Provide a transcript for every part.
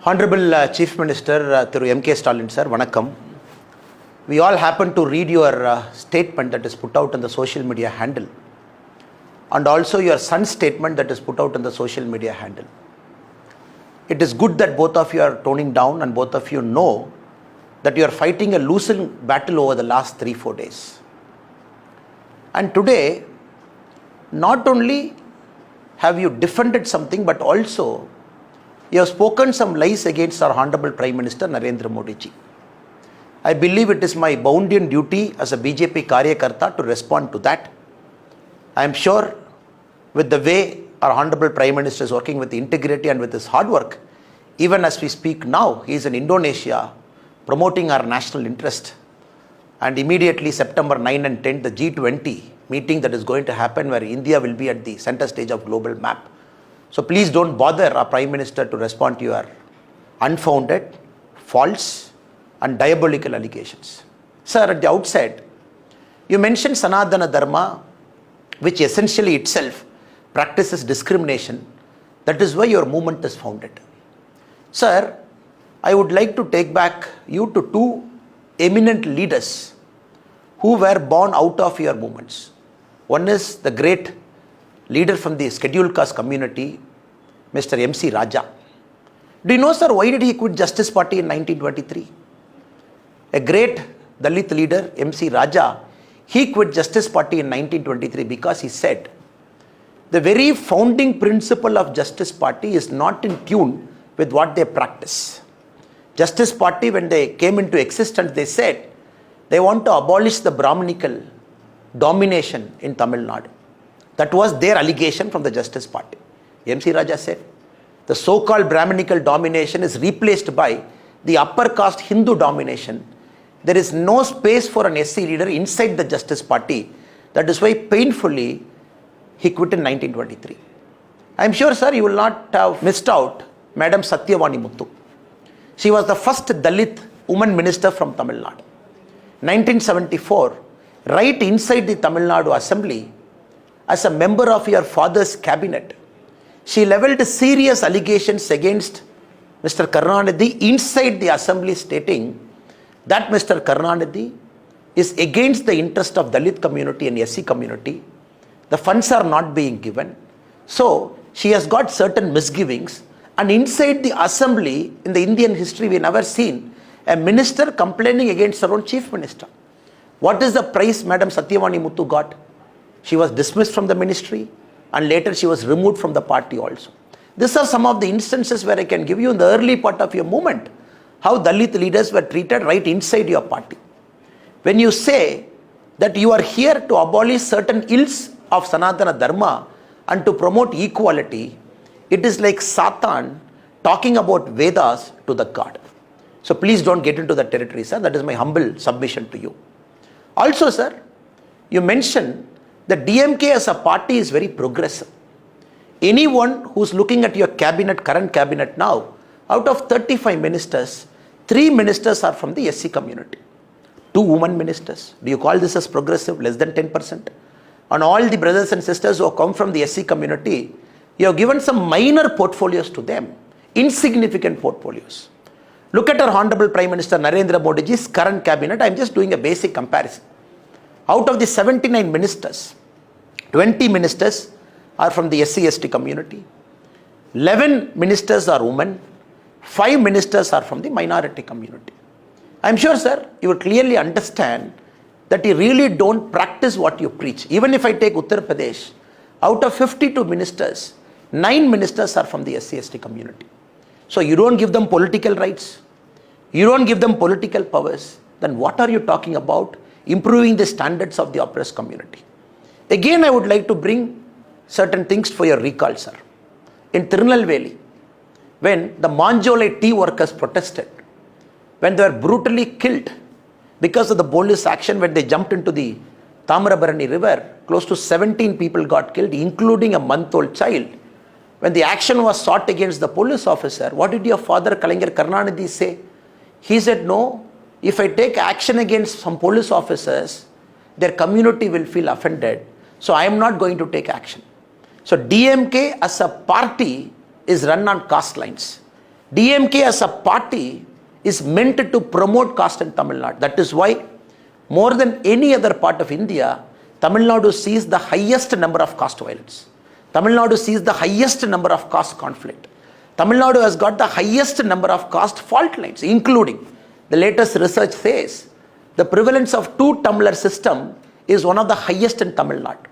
Honorable Chief Minister Thiru M.K. Stalin sir, Vanakkam. We all happen to read your statement that is put out on the social media handle, and also your son's statement that is put out on the social media handle. It is good that both of you are toning down and both of you know that you are fighting a losing battle over the last 3-4 days. And today, not only have you defended something, but also you have spoken some lies against our Honorable Prime Minister Narendra Modi ji. I believe it is my bounden duty as a BJP Karyakarta to respond to that. I am sure with the way our Honorable Prime Minister is working with integrity and with his hard work, even as we speak now, he is in Indonesia promoting our national interest. And immediately September 9 and 10, the G20 meeting that is going to happen where India will be at the center stage of global map. So please don't bother our Prime Minister to respond to your unfounded, false and diabolical allegations. Sir, at the outset, you mentioned Sanatana Dharma, which essentially itself practices discrimination. That is why your movement is founded. Sir, I would like to take back you to two eminent leaders who were born out of your movements. One is the great leader from the scheduled caste community, Mr. MC Raja. Do you know, sir, why did he quit Justice Party in 1923? A great Dalit leader, MC Raja, he quit Justice Party in 1923 because he said, the very founding principle of Justice Party is not in tune with what they practice. Justice Party, when they came into existence, they said they want to abolish the Brahminical domination in Tamil Nadu. That was their allegation from the Justice Party. MC Raja said, the so-called Brahminical domination is replaced by the upper caste Hindu domination. There is no space for an SC leader inside the Justice Party. That is why painfully he quit in 1923. I am sure, sir, you will not have missed out Madam Satyavani Muthu. She was the first Dalit woman minister from Tamil Nadu. 1974, right inside the Tamil Nadu Assembly, as a member of your father's cabinet, she levelled serious allegations against Mr. Karunanidhi inside the assembly, stating that Mr. Karunanidhi is against the interest of Dalit community and SC community. The funds are not being given. So she has got certain misgivings. And inside the assembly, in the Indian history, we never seen a minister complaining against her own chief minister. What is the price Madam Satyavani Muthu got? She was dismissed from the ministry and later she was removed from the party also. These are some of the instances where I can give you in the early part of your movement how Dalit leaders were treated right inside your party. When you say that you are here to abolish certain ills of Sanatana Dharma and to promote equality, it is like Satan talking about Vedas to the God. So please don't get into that territory, sir. That is my humble submission to you. Also, sir, you mentioned that DMK as a party is very progressive. Anyone who's looking at your cabinet, current cabinet now, out of 35 ministers, 3 ministers are from the SC community. 2 women ministers. Do you call this as progressive? Less than 10%. And all the brothers and sisters who have come from the SC community, you have given some minor portfolios to them, insignificant portfolios. Look at our Honorable Prime Minister Narendra Modi ji's current cabinet. I am just doing a basic comparison. Out of the 79 ministers, 20 ministers are from the SC/ST community, 11 ministers are women, 5 ministers are from the minority community. I am sure, sir, you will clearly understand that you really don't practice what you preach. Even if I take Uttar Pradesh, out of 52 ministers, 9 ministers are from the SC/ST community. So you don't give them political rights, you don't give them political powers, then what are you talking about improving the standards of the oppressed community? Again, I would like to bring certain things for your recall, sir. In Tirunelveli, when the Manjolai tea workers protested, when they were brutally killed because of the police action, when they jumped into the Tamarabarani river, close to 17 people got killed, including a month-old child. When the action was sought against the police officer, what did your father, Kalaignar Karunanidhi, say? He said, no, if I take action against some police officers, their community will feel offended. So I am not going to take action. So DMK as a party is run on caste lines. DMK as a party is meant to promote caste in Tamil Nadu. That is why, more than any other part of India, Tamil Nadu sees the highest number of caste violence. Tamil Nadu sees the highest number of caste conflict. Tamil Nadu has got the highest number of caste fault lines, including, the latest research says, the prevalence of two-tumbler system is one of the highest in Tamil Nadu.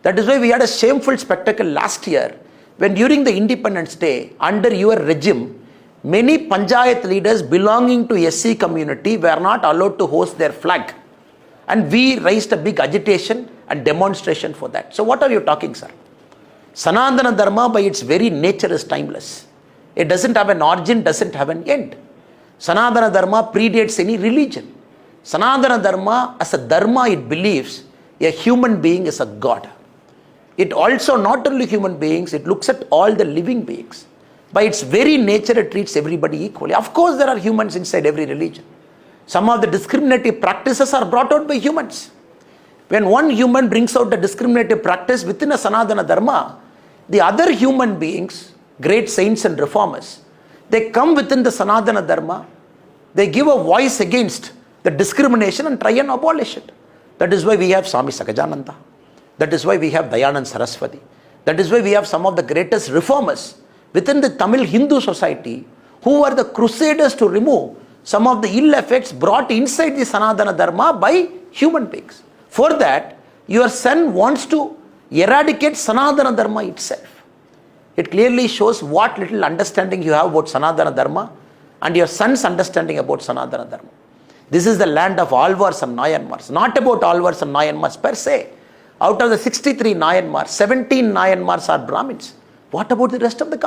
That is why we had a shameful spectacle last year when during the Independence Day, under your regime, many Panchayat leaders belonging to SC community were not allowed to host their flag. And we raised a big agitation and demonstration for that. So what are you talking, sir? Sanatana Dharma by its very nature is timeless. It doesn't have an origin, doesn't have an end. Sanatana Dharma predates any religion. Sanatana Dharma, as a dharma, it believes a human being is a god. It also not only human beings, it looks at all the living beings. By its very nature, it treats everybody equally. Of course, there are humans inside every religion. Some of the discriminative practices are brought out by humans. When one human brings out a discriminative practice within a Sanatana Dharma, the other human beings, great saints and reformers, they come within the Sanatana Dharma, they give a voice against the discrimination and try and abolish it. That is why we have Swami Sakajananda. That is why we have Dayanand Saraswati. That is why we have some of the greatest reformers within the Tamil Hindu society who were the crusaders to remove some of the ill effects brought inside the Sanatana Dharma by human beings. For that, your son wants to eradicate Sanatana Dharma itself. It clearly shows what little understanding you have about Sanatana Dharma and your son's understanding about Sanatana Dharma. This is the land of Alvars and Nayanmars, not about Alvars and Nayanmars per se. Out of the 63 Nayanmars, 17 Nayanmars are Brahmins. What about the rest of the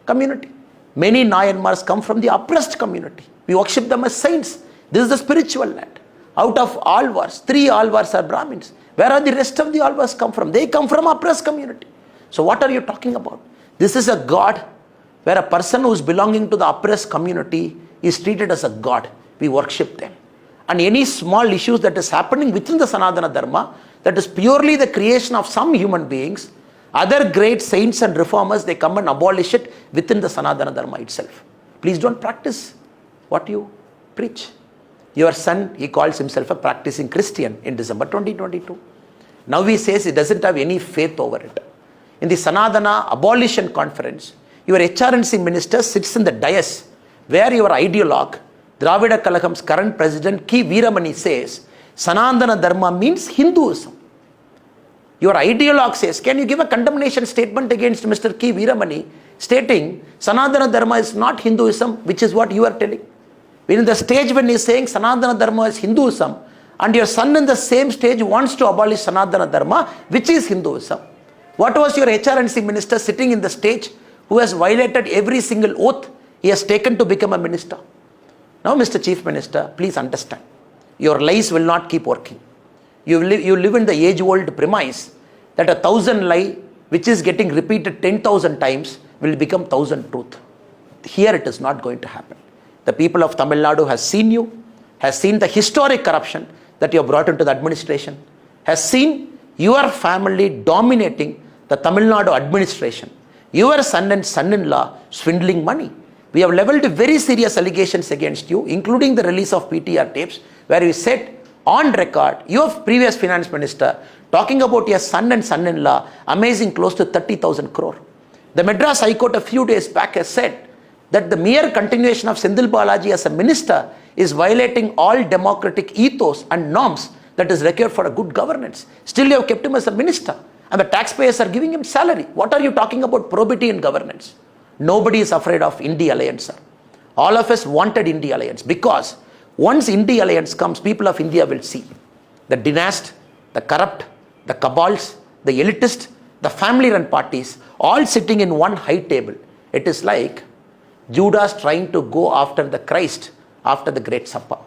community? Many Nayanmars come from the oppressed community. We worship them as saints. This is the spiritual land. Out of Alvars, 3 Alvars are Brahmins. Where are the rest of the Alvars come from? They come from oppressed community. So what are you talking about? This is a god where a person who is belonging to the oppressed community is treated as a god. We worship them. And any small issues that is happening within the Sanatana Dharma, that is purely the creation of some human beings, other great saints and reformers, they come and abolish it within the Sanatana Dharma itself. Please don't practice what you preach. Your son, he calls himself a practicing Christian in December 2022. Now he says he doesn't have any faith over it. In the Sanatana Abolition Conference, your HRNC minister sits in the dais where your ideologue, Dravida Kalagam's current president, K. Veeramani, says Sanatana Dharma means Hinduism. Your ideologue says, can you give a condemnation statement against Mr. K. Veeramani stating Sanatana Dharma is not Hinduism, which is what you are telling? In the stage when he is saying Sanatana Dharma is Hinduism, and your son in the same stage wants to abolish Sanatana Dharma, which is Hinduism. What was your HRNC minister sitting in the stage who has violated every single oath he has taken to become a minister? Now, Mr. Chief Minister, please understand. Your lies will not keep working. You live in the age-old premise that 1,000 lie which is getting repeated 10,000 times will become 1,000 truth. Here it is not going to happen. The people of Tamil Nadu has seen you, has seen the historic corruption that you have brought into the administration, has seen your family dominating the Tamil Nadu administration, your son and son-in-law swindling money. We have leveled very serious allegations against you, including the release of PTR tapes, where we said on record, your previous finance minister, talking about your son and son-in-law, amazing close to 30,000 crore. The Madras High Court a few days back has said that the mere continuation of Sendil Balaji as a minister is violating all democratic ethos and norms that is required for a good governance. Still you have kept him as a minister and the taxpayers are giving him salary. What are you talking about probity in governance? Nobody is afraid of India alliance, sir. All of us wanted India alliance because once India alliance comes, people of India will see the dynast, the corrupt, the cabals, the elitist, the family-run parties all sitting in one high table. It is like Judas trying to go after the Christ after the Great Supper.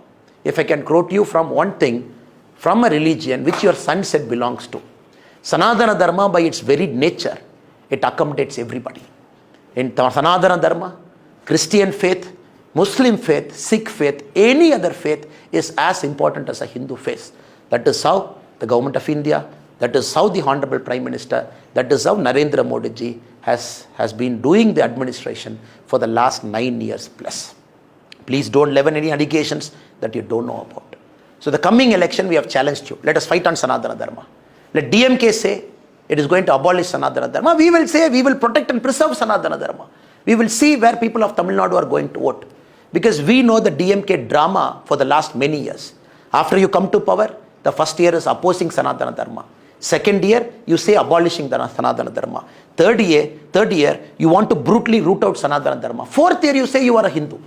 If I can quote you from one thing, from a religion which your son said belongs to, Sanatana Dharma by its very nature, it accommodates everybody. In Sanatana Dharma, Christian faith, Muslim faith, Sikh faith, any other faith is as important as a Hindu faith. That is how the government of India, that is how the Honorable Prime Minister, that is how Narendra Modi ji has been doing the administration for the last 9 years plus. Please don't leaven any allegations that you don't know about. So the coming election, we have challenged you. Let us fight on Sanatana Dharma. Let DMK say it is going to abolish Sanatana Dharma. We will say we will protect and preserve Sanatana Dharma. We will see where people of Tamil Nadu are going to vote. Because we know the DMK drama for the last many years. After you come to power, the first year is opposing Sanatana Dharma. Second year, you say abolishing the Sanatana Dharma. Third year, you want to brutally root out Sanatana Dharma. Fourth year, you say you are a Hindu.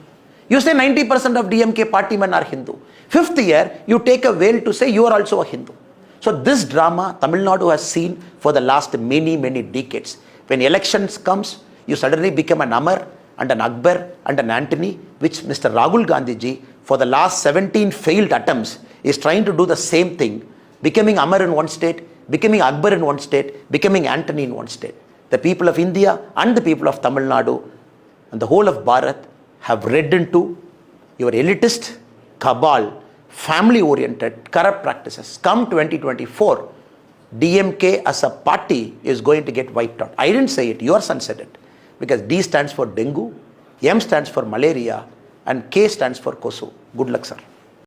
You say 90% of DMK party men are Hindu. Fifth year, you take a veil to say you are also a Hindu. So this drama, Tamil Nadu has seen for the last many, many decades. When elections comes, you suddenly become an Amar and an Akbar and an Antony, which Mr. Rahul Gandhi ji, for the last 17 failed attempts, is trying to do the same thing, becoming Amar in one state, becoming Akbar in one state, becoming Antony in one state. The people of India and the people of Tamil Nadu and the whole of Bharat have read into your elitist, cabal, family-oriented, corrupt practices. Come 2024, DMK as a party is going to get wiped out. I didn't say it, your son said it. Because D stands for dengue, M stands for malaria, and K stands for Kosu. Good luck, sir.